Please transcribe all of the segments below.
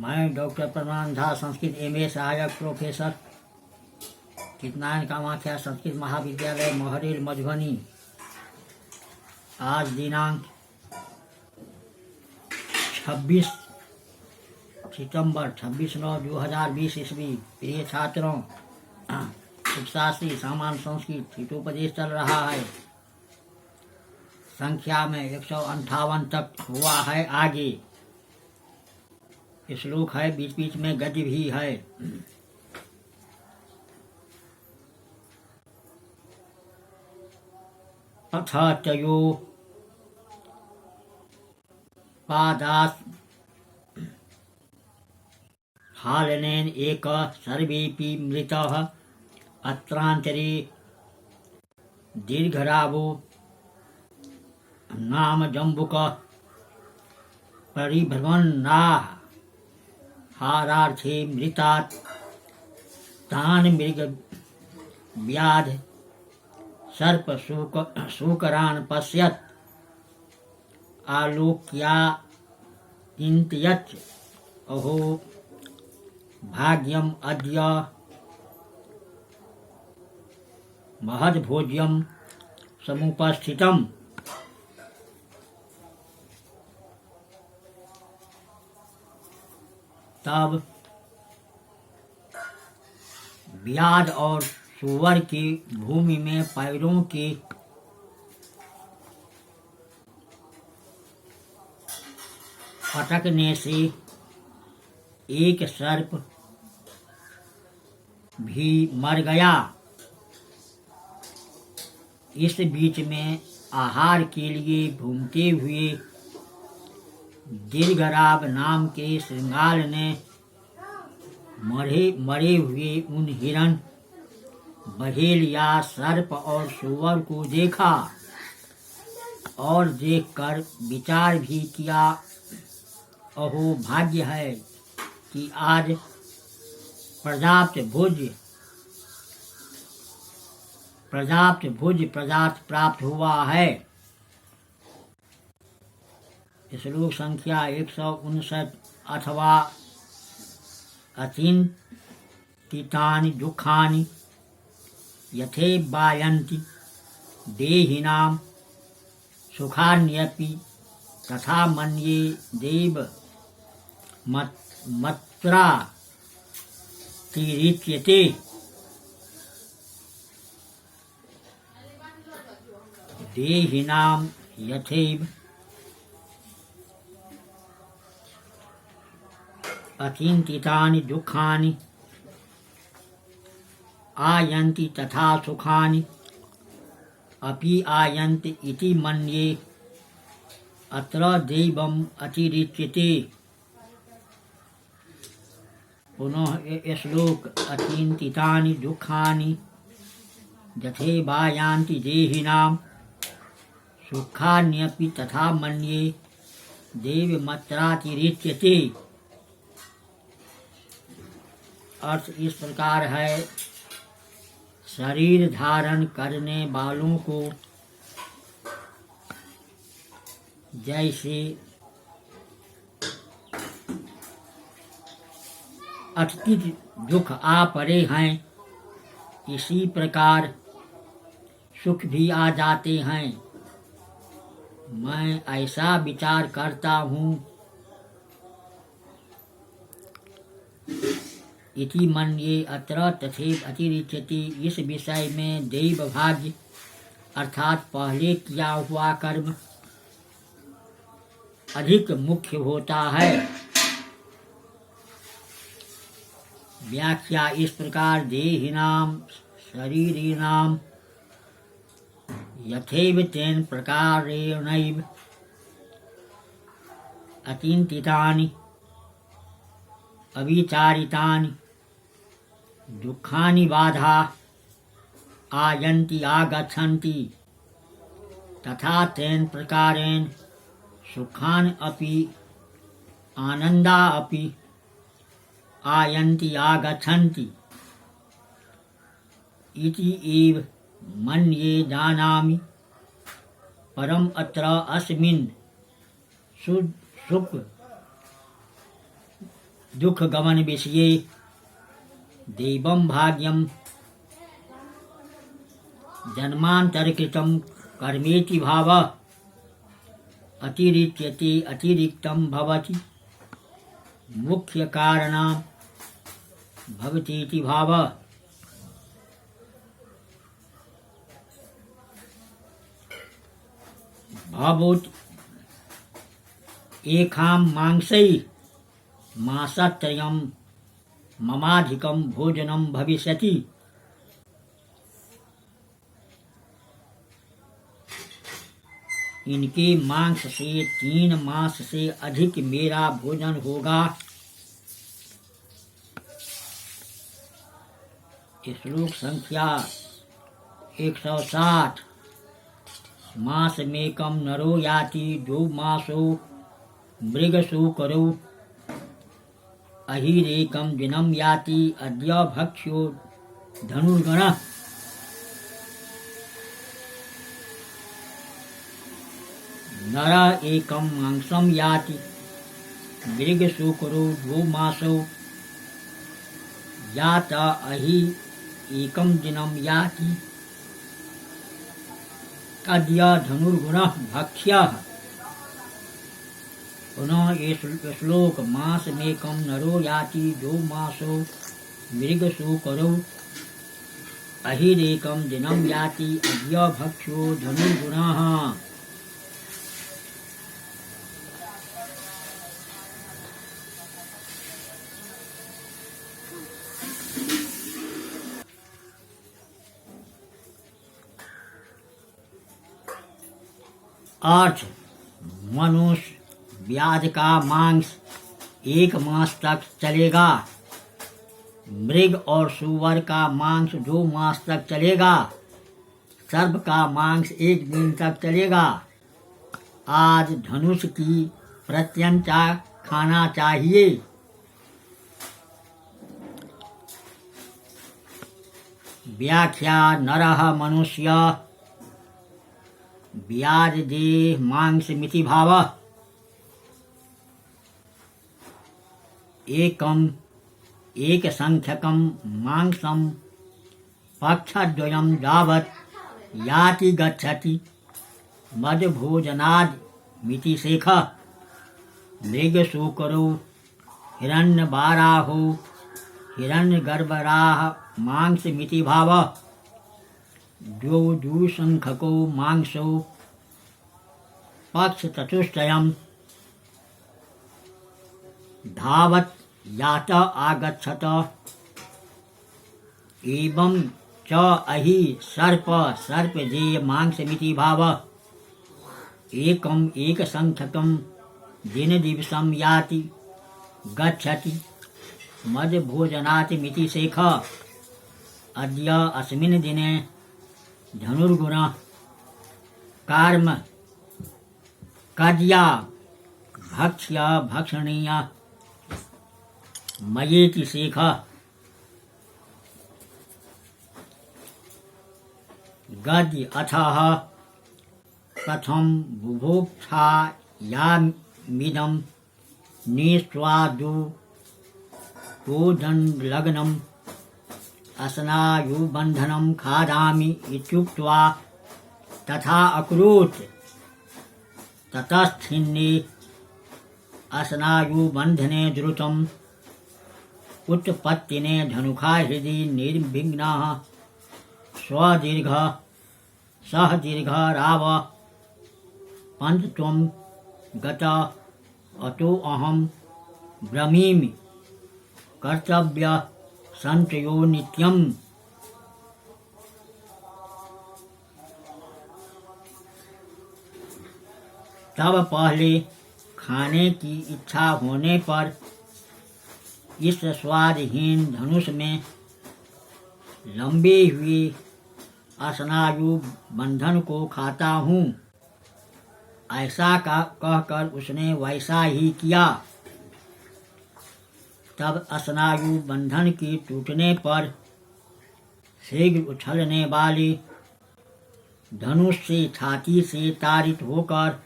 मैं doctor Pramanand Jha, Sanskrit MA सहायक professor, चित्तनारायण Kamakhya Sanskrit महाविद्यालय मोहरेल मधुबनी। आज दिनांक 26 सितंबर 26/9/2020 ईस्वी। प्रिय छात्रों, शिक्षाश्री सामान्य संस्कृत हितोपदेश चल रहा है। संख्या में 158 तक हुआ है। आगे श्लोक है, बीच बीच में गद्य भी है। अथ तयो पादात् हालनेन एक सर्वेपि मृतः अत्रांतरे दीर्घरावो नाम जम्बुक परिभ्रमन्नाः हारार्थे मृतात् तान् मृग व्याध सर्प शूकरान् पश्यत् आलोक्या चिन्तयत् अहो भाग्यम् अद्य महद्भोज्यं समुपस्थितम्। तब व्याध और सुअर की भूमि में पैरों के फटकने से एक सर्प भी मर गया। इस बीच में आहार के लिए घूमते हुए दीर्घराव नाम के श्रृंगाल ने मरे हुए उन हिरण, बहेल या सर्प और सुअर को देखा और देखकर विचार भी किया, अहो भाग्य है कि आज पर्याप्त भोज्य पदार्थ प्राप्त हुआ है। श्लोक संख्या 159। अथवा अचिन्तितानि दुःखानि यथेवायन्ति देहिनां सुखान्यपि तथा मन्ये देव मत्रा तिरिच्यते। देहिनां यथैव अचिन्तितानि दुःखानि आयन्ति तथा सुखानि अपि आयन्ति इति मन्ये अत्र दैवम् अतिरिच्यते। पुनः श्लोक अचिन्तितानि दुःखानि यथैवायान्ति देहिनां सुखान्यपि तथा मन्ये दैवमत्रातिरिच्यते। अर्थ इस प्रकार है, शरीर धारण करने वालों को जैसे अत्यधिक दुख आ पड़े हैं, इसी प्रकार सुख भी आ जाते हैं। मैं ऐसा विचार करता हूँ, इति मन्ये अत्र तथैव अतिरिच्यते। इस विषय में दैव भाग्य अर्थात पहले किया हुआ कर्म अधिक मुख्य होता है। व्याख्या इस प्रकार, देहिनां शरीरिणां यथैव तेन प्रकारेणैव अचिन्तितानि अविचारितानि दुःखानि बाधा आयन्ति आगच्छन्ति तथा तेन प्रकारेण सुखान् अपि आनन्दा अपि आयन्ति आगच्छन्ति इति एव मन्ये जानामि। परम अत्र अस्मिन् सुख दुख गमन विषये देवं भाग्यम जन्मांतरकृतं कर्मेति भाव अतिरिच्यते अतिरिक्तं भवति मुख्य कारणं भवतीति भाव। भवोत एकां मांसै मासत्रयं ममाधिकं भोजनं भविष्यति। इनके मांस से 3 मास से अधिक मेरा भोजन होगा। श्लोक संख्या 160। मास मेकं नरो याति जो मासो मृगसु करो अहिरेकं दिनं याति अद्य भक्ष्यो धनुर्गणः। नर एकं मांसं याति मृगसु करो 2 मासो यात अहि एकं दिनं याति अद्य धनुर्गुणः भक्ष्यः। पुनः ये श्लोक मास मेकं नरो याति 2 मासो मृगसु करो अहिरेकं दिनं याति अद्य भक्ष्यो धनुर्गुणः। अर्थ मनुष्य व्याध का मांस 1 मास तक चलेगा। मृग और सुअर का मांस 2 मास तक चलेगा। सर्प का मांस 1 दिन तक चलेगा। आज धनुष की प्रत्यंचा खाना चाहिए। व्याख्या नरः मनुष्य व्याज देह मांस मिति भाव। एक संख्यकं मांसं पक्षद्वयं यावत् याति गच्छति मदभोजनाद् मिति शेख। मृगशूकरो हिरण्यबाराहो हिरण्यगर्भराः मांस मिति भाव। द्वौसंख्यको मांसो पक्ष चतुष्टयम् धावत् यात आगच्छत। एवं च अहि सर्पजेय मांसमिति भाव। एक संख्यकं दिनदिवसं याति गच्छति मदभोजनात् मिति शेख। अद्य अस्मिन् दिने धनुर्गुणः कर्म कज्या भक्ष्य भक्षणीय मयेति शेख। गद्य अथः कथं बुभुक्षायामिदं निस्वादु कोदण्डलग्नम् अस्नायुबन्धनं खादामि इत्युक्त्वा तथा अकुरुत्। ततश्छिन्ने अस्नायुबन्धने द्रुतम् उत्पत्तिने धनुखा हृदि निर्विघ्नः स्वदीर्घः सह दीर्घः राव पञ्चत्वं गत अतो अहं ब्रवीमि कर्तव्य संचयो नित्यम। तब पहले खाने की इच्छा होने पर इस स्वादहीन धनुष में लंबे हुए अस्नायु बंधन को खाता हूँ। ऐसा कहकर उसने वैसा ही किया। तब अस्नायु बंधन के टूटने पर शीघ्र उछलने वाले धनुष से छाती से ताड़ित होकर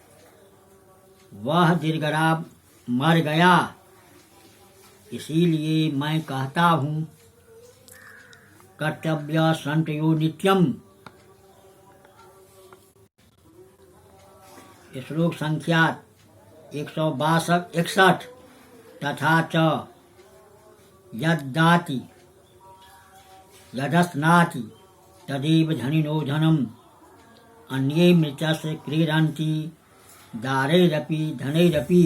वह दीर्घराव मर गया। इसीलिए मैं कहता हूँ कर्तव्य संतयो नित्यम। श्लोक संख्या 162-61। तथा च यद्दाति यदस्नाति तदेव धनिनो धनम अन्ये मृतस्य क्रीडन्ति दारैरपि धनैरपि।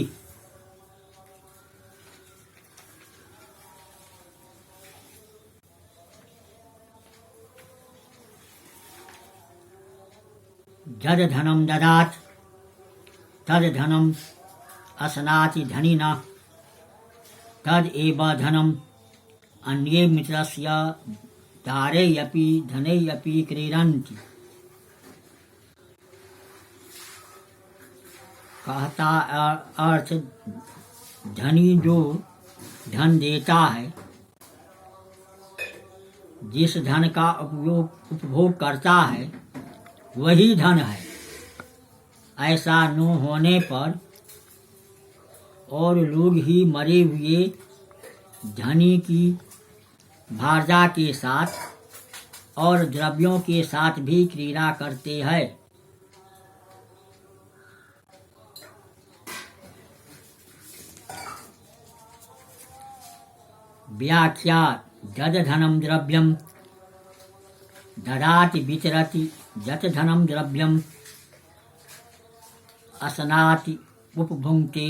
यद धनम ददात् तद धनम असनाति धनिनः तद एव धनम अन्ये मित्रस्य दारैरपि धनैरपि क्रीडन्ति। कहता अर्थ धनी जो धन देता है, जिस धन का उपभोग करता है वही धन है। ऐसा न होने पर और लोग ही मरे हुए धनी की भारजा के साथ और द्रव्यों के साथ भी क्रीड़ा करते हैं। व्याख्या यद धनम द्रव्यम ददाति विचरति यत धनम द्रव्यम असनाति उपभुङ्क्ते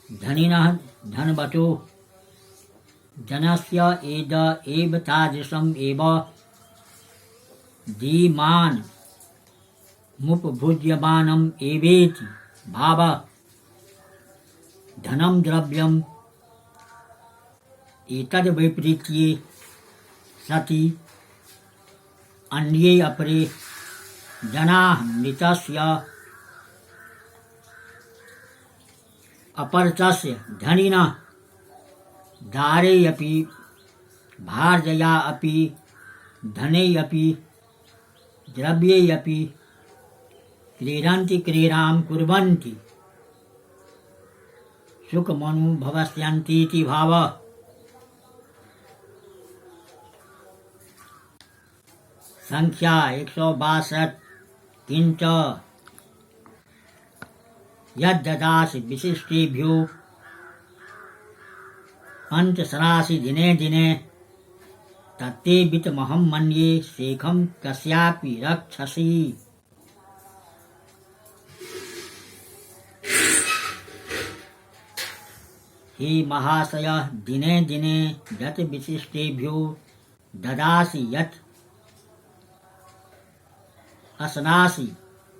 धनिनः धनवतो जनस्य एद एव तादृशम् एव धीमान् मुपभुज्यमानम् एवेति भावः। धनम द्रव्यम एतद् वैपरीत्ये सति अन्ये अपरे जनाः मृतस्य अपरतस्य धनिनः दारैरपि भारजया अपि धनैरपि द्रव्यैरपि क्रीडन्ति क्रीडां कुर्वन्ति सुखमनुभवस्यन्तीति भावः। संख्या 162। किंच यद्ददासि विशिष्टेभ्यो पंचसरासि दिने दिने तत्ते वित्तमहं मन्ये शेखं कस्यापि रक्षसि। हे महाशय, दिने दिने यत् विशिष्टेभ्यो ददासि यत् असनासि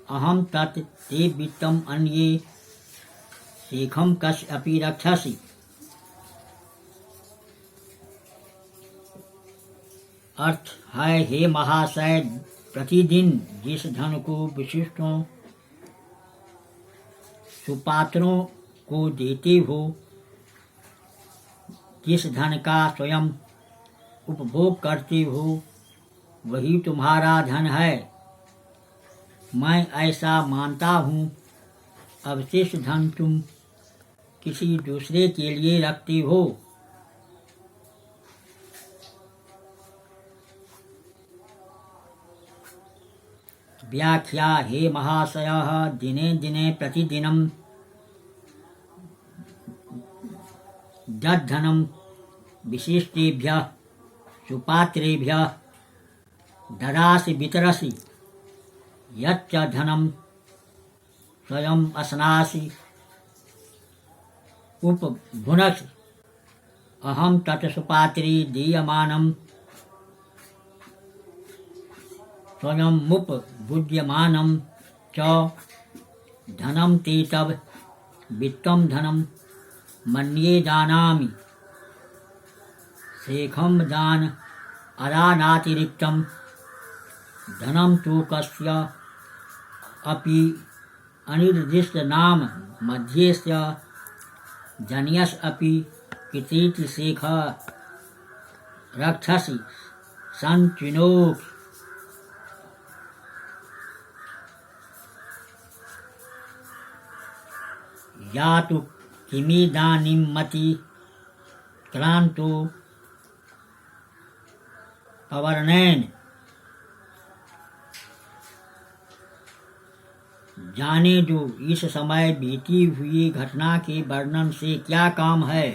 अहम तत् ते वित्तम अन्ये शेखम कस्य अपि रक्षसि। अर्थ है, हे महाशय, प्रतिदिन जिस धन को विशिष्टों सुपात्रों को देते हो, जिस धन का स्वयं उपभोग करते हो, वही तुम्हारा धन है। मैं ऐसा मानता हूँ। अवशिष्ट धन तुम किसी दूसरे के लिए रखते हो। व्याख्या हे महाशय, दिने दिने प्रतिदिनं दद्धनं विशिष्टेभ्यः सुपात्रेभ्यः ददासि वितरसि यच्च धनं स्वयं असनासि उपभुनसि अहं तत् सुपात्रे दीयमानं स्वयं उपभुज्यमानं च धनं ते तव वित्तं धनं मन्ये जानामि। शेखं दान अदानातिरिक्तं धनं तु कस्य अपि अनिर्दिष्ट नाम मध्यस्य जन्यस अपि कितीति शेख रक्षसि संचिनोक्। या तु किमिदानीं मति उत्क्रांतो पवर्णेन जाने जो इस समय बीती हुई घटना के वर्णन से क्या काम है।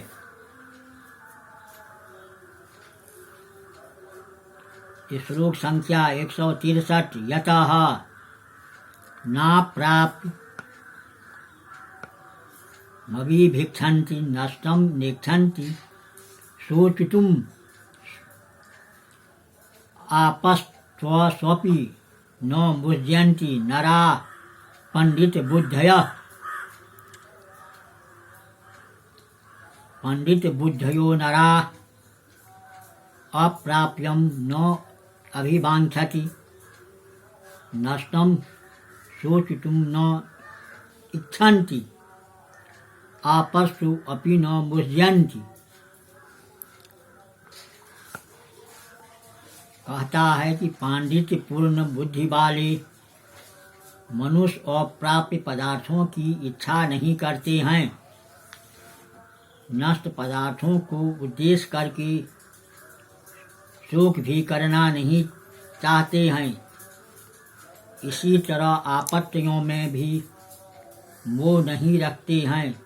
श्लोक संख्या 163। यतः ना प्राप्य मभिभिक्षन्ति नष्टं नेक्षन्ति शोचितुम् आपस्त्वस्वपि न मुह्यन्ति नरा पंडित बुद्धयो नरा अप्राप्यं न अभिवाञ्छति नष्टं शोचितुं न इच्छन्ति आपस्तु अपि न मुह्यन्ति। कहता है कि पांडित्य पूर्ण बुद्धि वाले मनुष्य अप्राप्य पदार्थों की इच्छा नहीं करते हैं, नष्ट पदार्थों को उद्देश्य करके शोक भी करना नहीं चाहते हैं। इसी तरह आपत्तियों में भी मोह नहीं रखते हैं।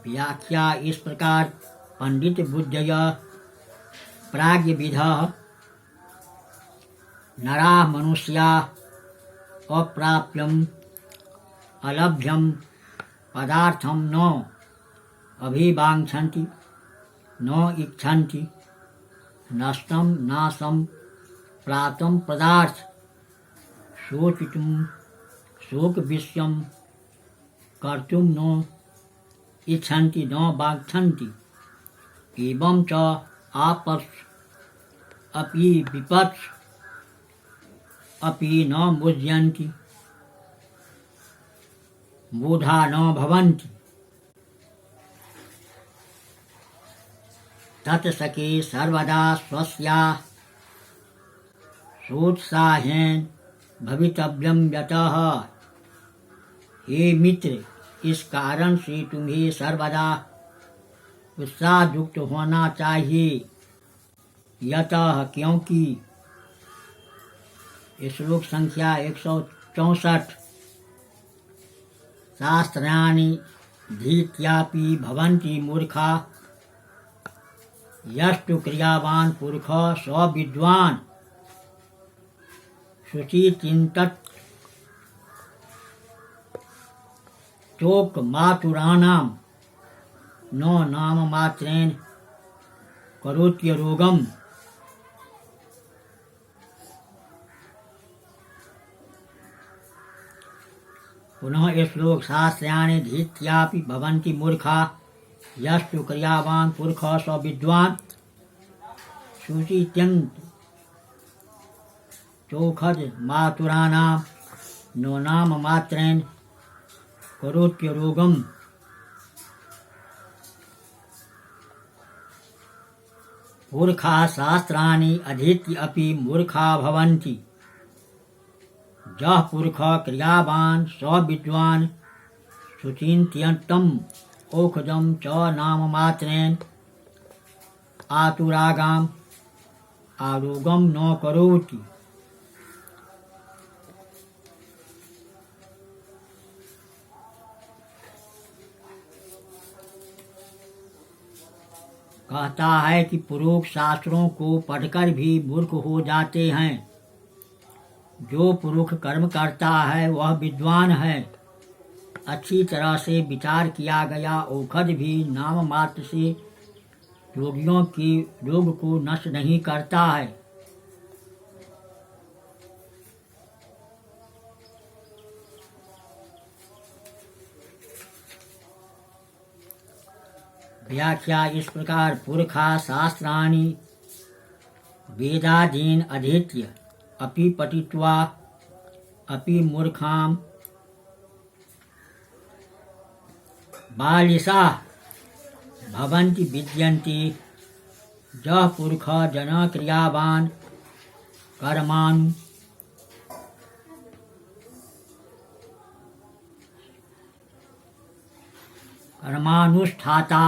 व्याख्या इस प्रकार पंडित बुद्धय प्राज्ञविदः नरा मनुष्या अप्राप्यम अलभ्यम पदार्थम न अभिवाञ्छन्ति न इच्छन्ति नष्टं नाशं प्राप्तं पदार्थ शोचितुं शोकविषयं कर्तुं न इच्छन्ति न वाञ्छन्ति एवं च आपस् अपि विपत्स अपि न मुह्यन्ति मूढ़ा न भवन्ति। तत्सखे सर्वदा स्वस्या सोत्साहेन भवितव्यं यतः। हे मित्र, इस कारण से तुम्हें सर्वदा उत्साह युक्त होना चाहिए। यतः क्योंकि श्लोक संख्या 164। शास्त्राणि धीत्यापि भवन्ति मूर्खा यस्तु क्रियावान पुरुषः स विद्वान् शुचिचिन्तत् चोक मातुराणां न नाम मात्रेण करोत्यरोगम्। पुनः श्लोक शास्त्राणि धीत्यापि भवन्ति मूर्खा यस्तु क्रियावान पुरुषः स विद्वान् शुचित्यन्त चोखज मातुराणां न नाम मात्रेण करोत्यरोगम्। मूर्खा शास्त्राणि अधीत्य अपि मूर्खा भवन्ति। यः पुरुषः क्रियावान् स विद्वान् शुचिन्त्यन्तम् औषधं च नाम मात्रेण आतुरागाम् आरोगं न करोति। कहता है कि पुरुष शास्त्रों को पढ़कर भी मूर्ख हो जाते हैं। जो पुरुष कर्म करता है वह विद्वान है। अच्छी तरह से विचार किया गया औषध भी नाम मात्र से रोगियों के रोग को नष्ट नहीं करता है। व्याख्या इस प्रकार पुरखा शास्त्राणि वेदादीन अधीत्य अपि पठित्वा अपि मूर्खाम बालिसा भवन्ति विद्यन्ति। यः पुरुषः जन क्रियावान कर्माणि कर्मानुष्ठाता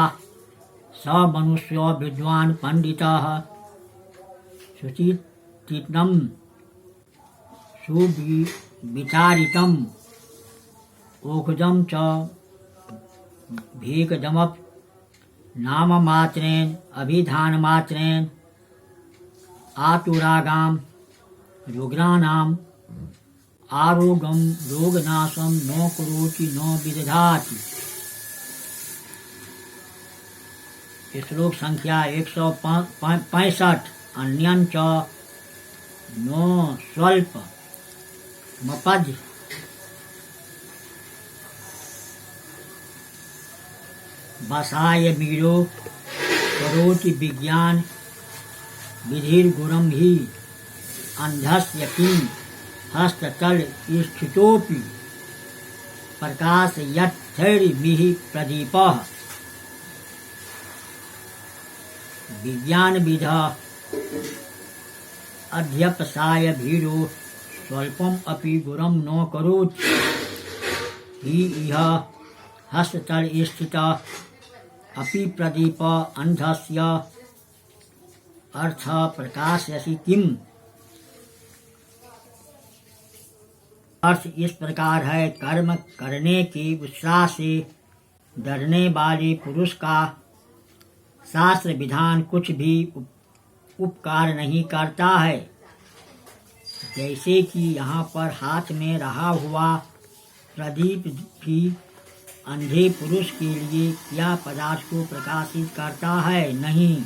स मनुष्यो विद्वान् पंडितः सुचिन्तितं सुविचारितम् ओखजं च भेकजमप नाममात्रेण अभिधानमात्रेण आतुरागाम रुग्णानाम आरोगम रोगनाशम न करोति न विदधाति। श्लोक संख्या 165। अन्यंच नो स्वल्प मपज बसाय मीरो करोति विज्ञान विधिर्गुरम ही अंधस्य किं हस्ततल स्थितोपि प्रकाश यत्थैर्मिहि प्रदीपः। विज्ञान विध अध्यपसाय भीरो स्वल्पम अपि गुरम न करोति हि इह हस्ततल स्थित अपि प्रदीप अंधस्य अर्थ प्रकाशयसि किम। अर्थ इस प्रकार है, कर्म करने के उत्साह से डरने वाले पुरुष का शास्त्र विधान कुछ भी उपकार नहीं करता है। जैसे कि यहाँ पर हाथ में रहा हुआ प्रदीप भी अंधे पुरुष के लिए क्या पदार्थ को प्रकाशित करता है? नहीं।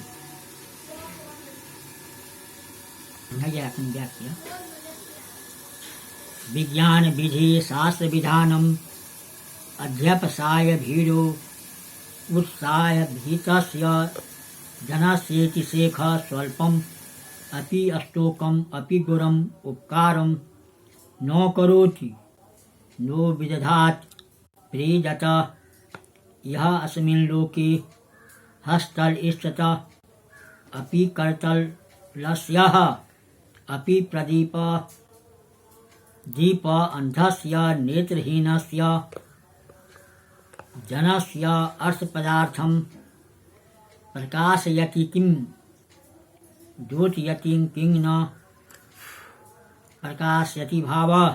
व्याख्या विज्ञान विधि शास्त्र विधानम अध्यपसाय भीरो उत्साह भीतस्य जनस्येति शेख स्वल्पम अपि अष्टोकम अपि गुरम उपकारम न करोति नो विदधात् प्रीदत। यह अस्मिन् लोके हस्तल स्थित अपि करतलस्यः अपि प्रदीप दीप अंधस्य नेत्रहीनस्य जनस्य अर्थपदार्थं प्रकाशयति किं द्योतयति किं न प्रकाशयति भावः।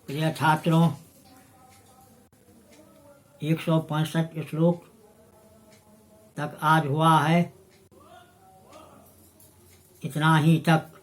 प्रिय छात्रों, 165 श्लोक तक आज हुआ है। इतना ही तक